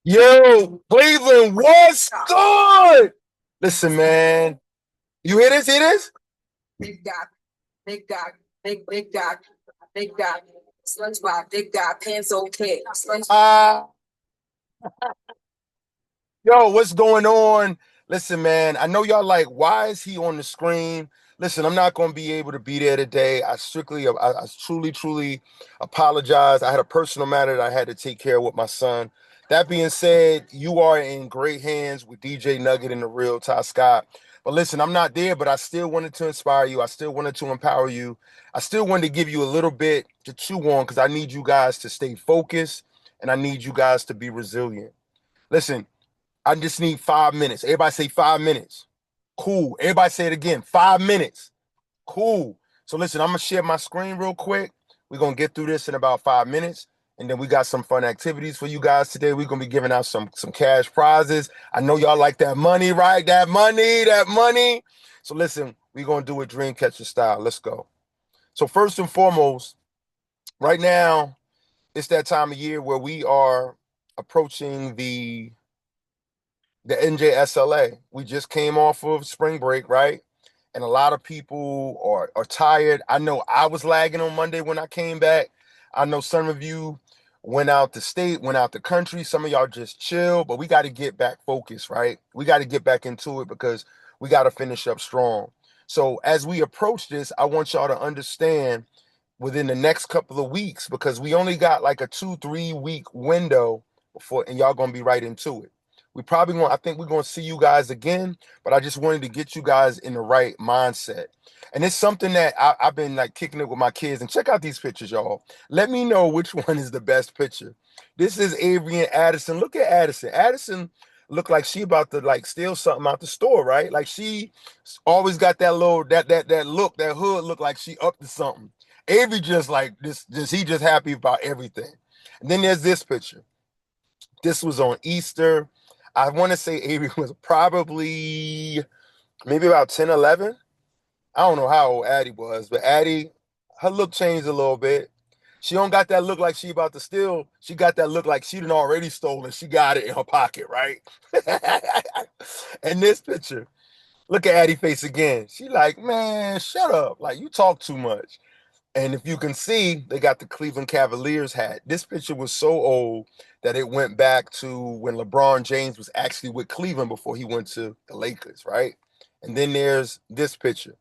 Yo, Cleveland, what's good? Listen, man. You hear this? Hear this? Big Doc, Big Doc, Big Doc, Big Doc, SpongeBob, Big Doc, Pants okay. Yo, what's going on? Listen, man, I know y'all like, why is he on the screen? Listen, I'm not going to be able to be there today. I truly apologize. I had a personal matter that I had to take care of with my son. That being said, you are in great hands with DJ Nugget and the real Ty Scott. But listen, I'm not there, but I still wanted to inspire you. I still wanted to empower you. I still wanted to give you a little bit to chew on because I need you guys to stay focused and I need you guys to be resilient. Listen, I just need 5 minutes. Everybody say 5 minutes. Cool. Everybody say it again. 5 minutes. Cool. So listen, I'm gonna share my screen real quick. We're gonna get through this in about 5 minutes. And then we got some fun activities for you guys today. We're gonna be giving out some cash prizes. I know y'all like that money, right? That money, that money. So listen, we're gonna do it dream catcher style. Let's go. So first and foremost, right now, it's that time of year where we are approaching the NJSLA. We just came off of spring break, right? And a lot of people are tired. I know I was lagging on Monday when I came back. I know some of you went out the state, went out the country. Some of y'all just chill, but we got to get back focused, right? We got to get back into it because we got to finish up strong. So as we approach this, I want y'all to understand within the next couple of weeks, because we only got like a 2-3 week window before, and y'all gonna be right into it. I think we're gonna see you guys again, but I just wanted to get you guys in the right mindset. And it's something that I've been like kicking it with my kids. And check out these pictures, y'all. Let me know which one is the best picture. This is Avery and Addison. Look at Addison. Addison looked like she about to like steal something out the store, right? Like she always got that little that look, that hood look like she up to something. Avery just like this, just he just happy about everything. And then there's this picture. This was on Easter. I want to say Avery was probably maybe about 10, 11. I don't know how old Addie was, but Addie, her look changed a little bit. She don't got that look like she about to steal. She got that look like she done already stolen. She got it in her pocket, right? And this picture, look at Addie face again. She like, man, shut up. Like you talk too much. And if you can see, they got the Cleveland Cavaliers hat. This picture was so old that it went back to when LeBron James was actually with Cleveland before he went to the Lakers, right? And then there's this picture.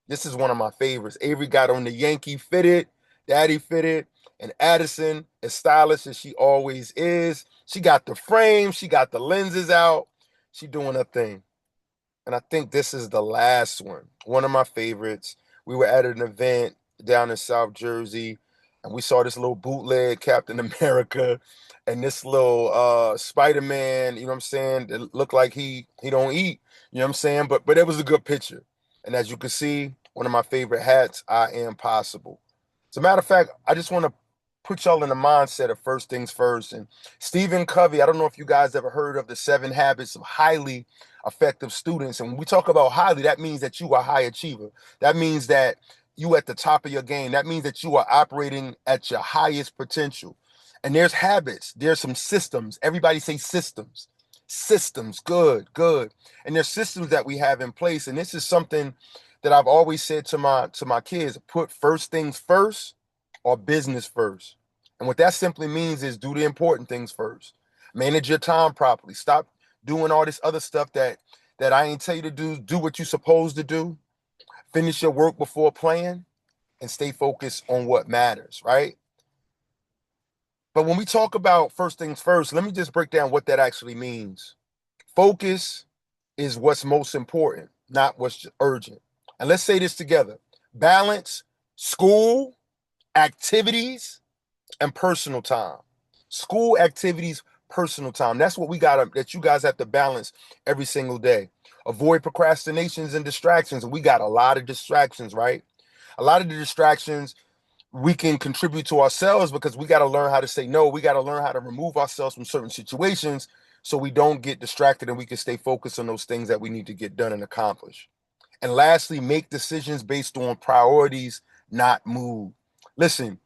This is one of my favorites. Avery got on the Yankee fitted, Daddy fitted, and Addison, as stylish as she always is. She got the frame, she got the lenses out. She doing her thing. And I think this is the last one of my favorites. We were at an event down in South Jersey, and we saw this little bootleg Captain America and this little Spider-Man, you know what I'm saying? It looked like he don't eat, you know what I'm saying? But it was a good picture. And as you can see, one of my favorite hats, I am possible. As a matter of fact, I just want to put y'all in the mindset of first things first. And Stephen Covey, I don't know if you guys ever heard of the 7 habits of highly effective students. And when we talk about highly, that means that you are a high achiever. That means that you at the top of your game. That means that you are operating at your highest potential. And there's habits, there's some systems. Everybody say systems. Systems, good, good. And there's systems that we have in place. And this is something that I've always said to my kids: put first things first or business first. And what that simply means is do the important things first. Manage your time properly. Stop doing all this other stuff that I ain't tell you to do. Do what you're supposed to do. Finish your work before playing and stay focused on what matters, right? But when we talk about first things first, let me just break down what that actually means. Focus is what's most important, not what's urgent. And let's say this together: balance school, activities, and personal time. School, activities, personal time. That's what that you guys have to balance every single day. Avoid procrastinations and distractions. And we got a lot of distractions, right? A lot of the distractions we can contribute to ourselves because we got to learn how to say no. We got to learn how to remove ourselves from certain situations so we don't get distracted and we can stay focused on those things that we need to get done and accomplish. And lastly, make decisions based on priorities, not mood. Listen,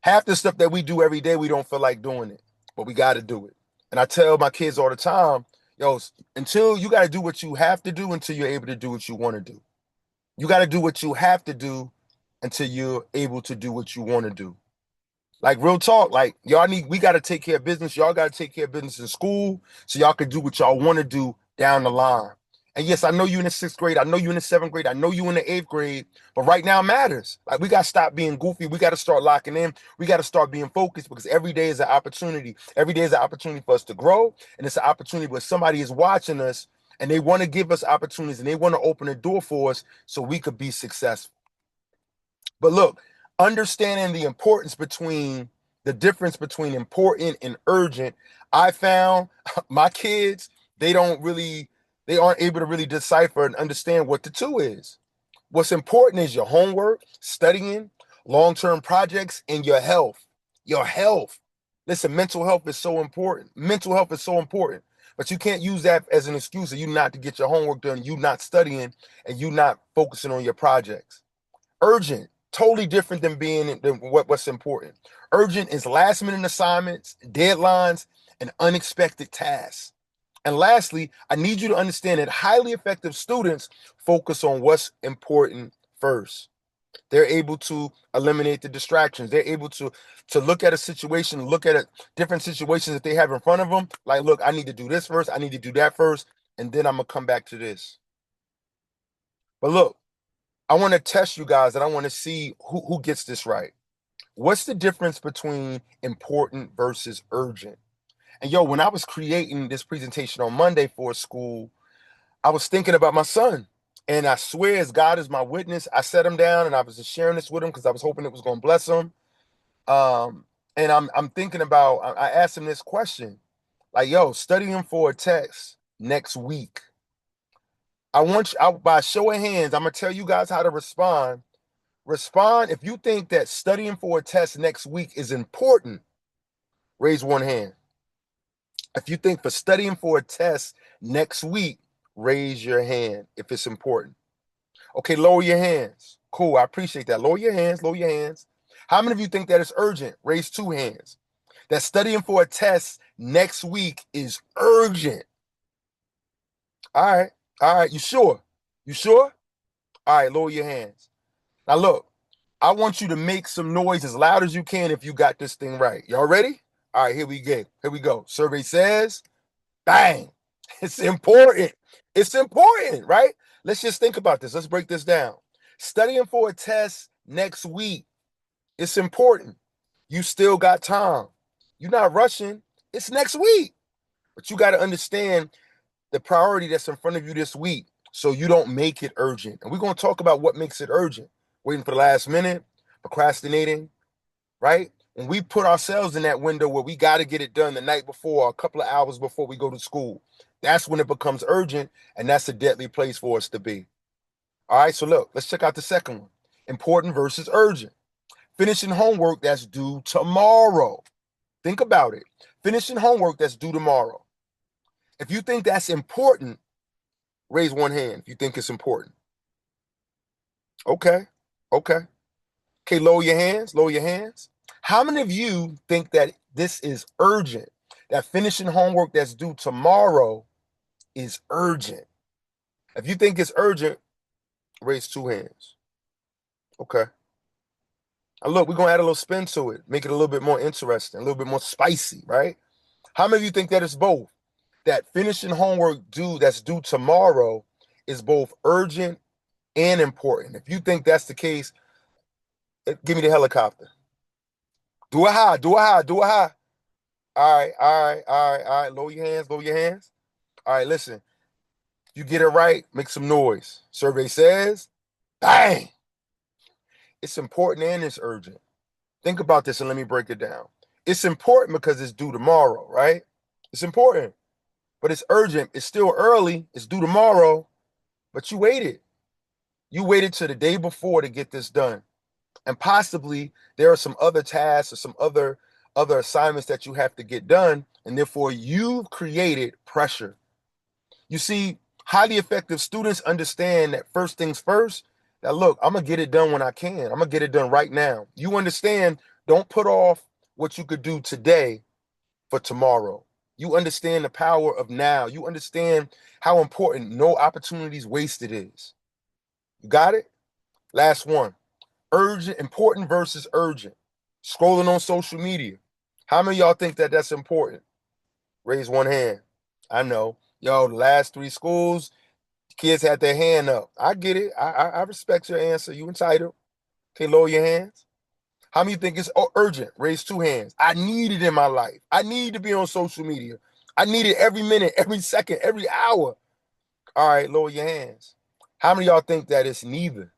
half the stuff that we do every day, we don't feel like doing it, but we got to do it. And I tell my kids all the time, yo, until you got to do what you have to do until you're able to do what you want to do. You got to do what you have to do until you're able to do what you want to do. Like real talk, like we got to take care of business. Y'all got to take care of business in school so y'all can do what y'all want to do down the line. And yes, I know you in the sixth grade. I know you in the seventh grade. I know you in the eighth grade. But right now matters. Like we got to stop being goofy. We got to start locking in. We got to start being focused because every day is an opportunity. Every day is an opportunity for us to grow. And it's an opportunity where somebody is watching us and they want to give us opportunities and they want to open a door for us so we could be successful. But look, understanding the difference between important and urgent, I found my kids, they aren't able to really decipher and understand what the two is. What's important is your homework, studying, long-term projects, and your health. Your health. Listen, mental health is so important. Mental health is so important. But you can't use that as an excuse of you not to get your homework done, you not studying, and you not focusing on your projects. Urgent, totally different than what's important. Urgent is last minute assignments, deadlines, and unexpected tasks. And lastly, I need you to understand that highly effective students focus on what's important first. They're able to eliminate the distractions. They're able to look at a situation, look at different situations that they have in front of them. Like, look, I need to do this first. I need to do that first. And then I'm going to come back to this. But look, I want to test you guys and I want to see who gets this right. What's the difference between important versus urgent? And yo, when I was creating this presentation on Monday for a school, I was thinking about my son. And I swear, as God is my witness, I sat him down and I was just sharing this with him because I was hoping it was going to bless him. And I'm thinking about, I asked him this question, like, yo, studying for a test next week. By show of hands, I'm going to tell you guys how to respond. Respond if you think that studying for a test next week is important. Raise one hand. If you think for studying for a test next week, raise your hand if it's important. Okay, lower your hands. Cool, I appreciate that. Lower your hands, lower your hands. How many of you think that it's urgent? Raise two hands. That studying for a test next week is urgent. All right, you sure? You sure? All right, lower your hands. Now look, I want you to make some noise as loud as you can if you got this thing right. Y'all ready? All right, here we go. Here we go. Survey says, bang. It's important. It's important, right? Let's just think about this. Let's break this down. Studying for a test next week. It's important. You still got time. You're not rushing. It's next week. But you got to understand the priority that's in front of you this week so you don't make it urgent. And we're going to talk about what makes it urgent. Waiting for the last minute, procrastinating, right? When we put ourselves in that window where we got to get it done the night before, a couple of hours before we go to school, that's when it becomes urgent, and that's a deadly place for us to be. All right, so look, let's check out the second one. Important versus urgent. Finishing homework that's due tomorrow. Think about it. Finishing homework that's due tomorrow. If you think that's important, raise one hand if you think it's important. Okay. Okay, lower your hands, lower your hands. How many of you think that this is urgent? That finishing homework that's due tomorrow is urgent? If you think it's urgent, raise two hands. Okay. Now look, we're going to add a little spin to it, make it a little bit more interesting, a little bit more spicy, right? How many of you think that it's both? That finishing homework that's due tomorrow is both urgent and important. If you think that's the case, give me the helicopter. Do it high, do it high, do it high. All right, all right, all right, all right. Lower your hands, lower your hands. All right, listen. You get it right, make some noise. Survey says, bang. It's important and it's urgent. Think about this and let me break it down. It's important because it's due tomorrow, right? It's important, but it's urgent. It's still early. It's due tomorrow, but you waited. You waited till the day before to get this done. And possibly there are some other tasks or some other assignments that you have to get done, and therefore you've created pressure. You see, highly effective students understand that first things first, that look, I'm going to get it done when I can. I'm going to get it done right now. You understand, don't put off what you could do today for tomorrow. You understand the power of now. You understand how important no opportunities wasted is. You got it? Last one. Urgent, important versus urgent. Scrolling on social media. How many of y'all think that that's important? Raise one hand. I know. Yo, the last three schools, kids had their hand up. I get it. I respect your answer. You entitled. Okay, lower your hands. How many think it's urgent? Raise two hands. I need it in my life. I need to be on social media. I need it every minute, every second, every hour. All right, lower your hands. How many of y'all think that it's neither?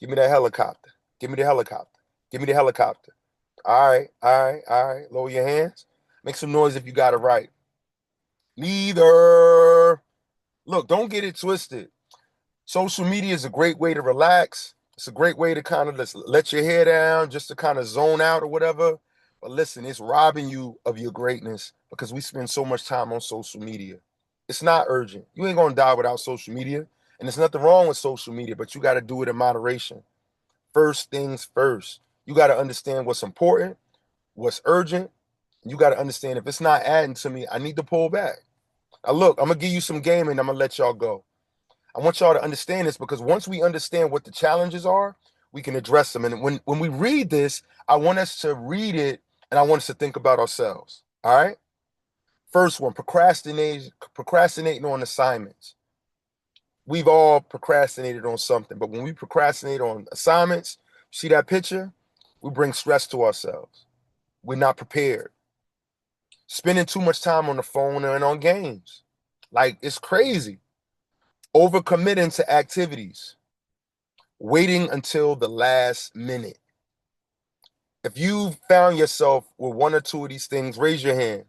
Give me that helicopter. Give me the helicopter. Give me the helicopter. All right, all right, all right. Lower your hands. Make some noise if you got it right. Neither. Look, don't get it twisted. Social media is a great way to relax. It's a great way to kind of just let your hair down, just to kind of zone out or whatever. But listen, it's robbing you of your greatness because we spend so much time on social media. It's not urgent. You ain't gonna die without social media. And there's nothing wrong with social media, but you got to do it in moderation. First things first. You got to understand what's important, what's urgent. You got to understand if it's not adding to me, I need to pull back. Now, look, I'm gonna give you some game and I'm gonna let y'all go. I want y'all to understand this because once we understand what the challenges are, we can address them. And when we read this, I want us to read it and I want us to think about ourselves. All right. First one, procrastinating on assignments. We've all procrastinated on something, but when we procrastinate on assignments, see that picture? We bring stress to ourselves. We're not prepared. Spending too much time on the phone and on games. Like it's crazy. Overcommitting to activities. Waiting until the last minute. If you found yourself with one or two of these things, raise your hand.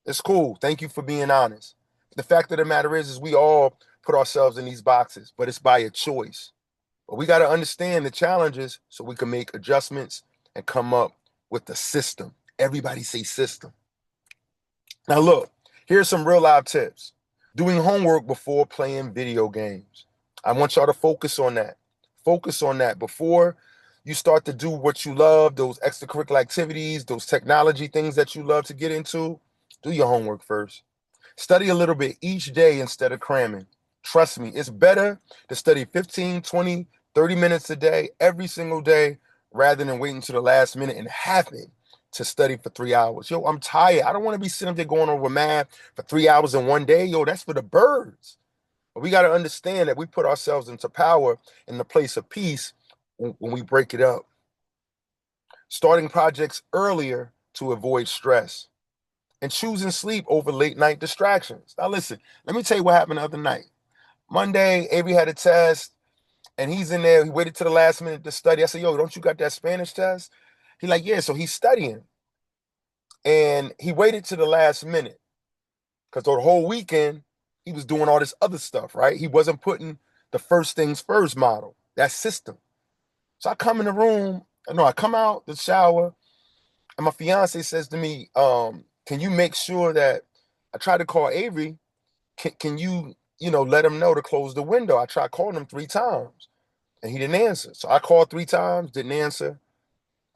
It's cool. Thank you for being honest. The fact of the matter is we all put ourselves in these boxes, but it's by a choice. But we got to understand the challenges so we can make adjustments and come up with the system. Everybody say system. Now look, here's some real life tips. Doing homework before playing video games. I want y'all to focus on that. Focus on that before you start to do what you love, those extracurricular activities, those technology things that you love to get into. Do your homework first. Study a little bit each day instead of cramming. Trust me, it's better to study 15, 20, 30 minutes a day, every single day, rather than waiting to the last minute and having to study for 3 hours. Yo, I'm tired. I don't want to be sitting there going over math for 3 hours in one day. Yo, that's for the birds. But we got to understand that we put ourselves into power in the place of peace when we break it up. Starting projects earlier to avoid stress and choosing sleep over late night distractions. Now, listen, let me tell you what happened the other night. Monday, Avery had a test and he's in there. He waited to the last minute to study. I said, yo, don't you got that Spanish test? He like, yeah. So he's studying. And he waited to the last minute because the whole weekend he was doing all this other stuff, right? He wasn't putting the first things first model, that system. So I come in the room, I come out the shower, and my fiance says to me, can you make sure that I try to call Avery? Can you, let him know to close the window? I tried calling him 3 times and he didn't answer. So I called 3 times, didn't answer.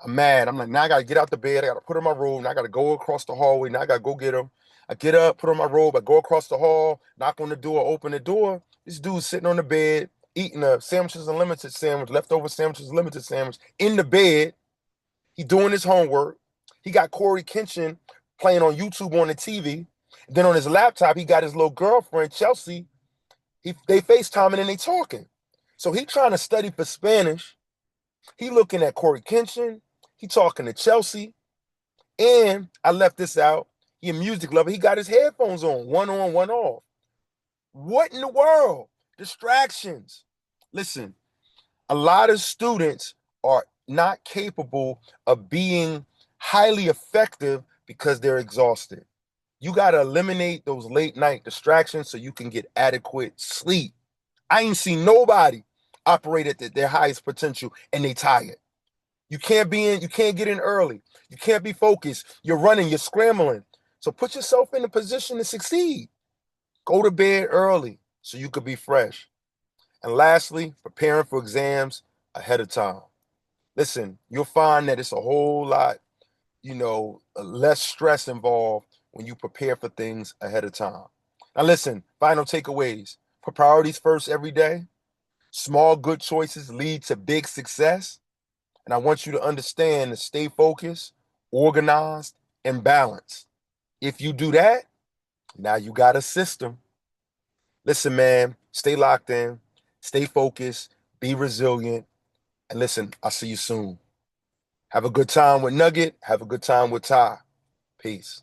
I'm mad. I'm like, now I gotta get out the bed. I gotta put on my robe. Now I gotta go across the hallway. Now I gotta go get him. I get up, put on my robe. I go across the hall, knock on the door, open the door. This dude's sitting on the bed, eating a sandwiches unlimited sandwich, leftover sandwiches limited sandwich in the bed. He doing his homework. He got Corey Kenshin playing on YouTube on the TV. Then on his laptop, he got his little girlfriend, Chelsea. They FaceTiming and they talking. So he trying to study for Spanish. He looking at Corey Kenshin. He talking to Chelsea. And I left this out. He a music lover. He got his headphones on, one off. What in the world? Distractions. Listen, a lot of students are not capable of being highly effective because they're exhausted. You got to eliminate those late night distractions so you can get adequate sleep. I ain't seen nobody operate at their highest potential and they tired. You can't get in early. You can't be focused. You're running, you're scrambling. So put yourself in a position to succeed. Go to bed early so you could be fresh. And lastly, preparing for exams ahead of time. Listen, you'll find that it's a whole lot, less stress involved when you prepare for things ahead of time. Now, listen, final takeaways. Put priorities first every day. Small, good choices lead to big success. And I want you to understand to stay focused, organized, and balanced. If you do that, now you got a system. Listen, man, stay locked in, stay focused, be resilient, and listen, I'll see you soon. Have a good time with Nugget. Have a good time with Ty. Peace.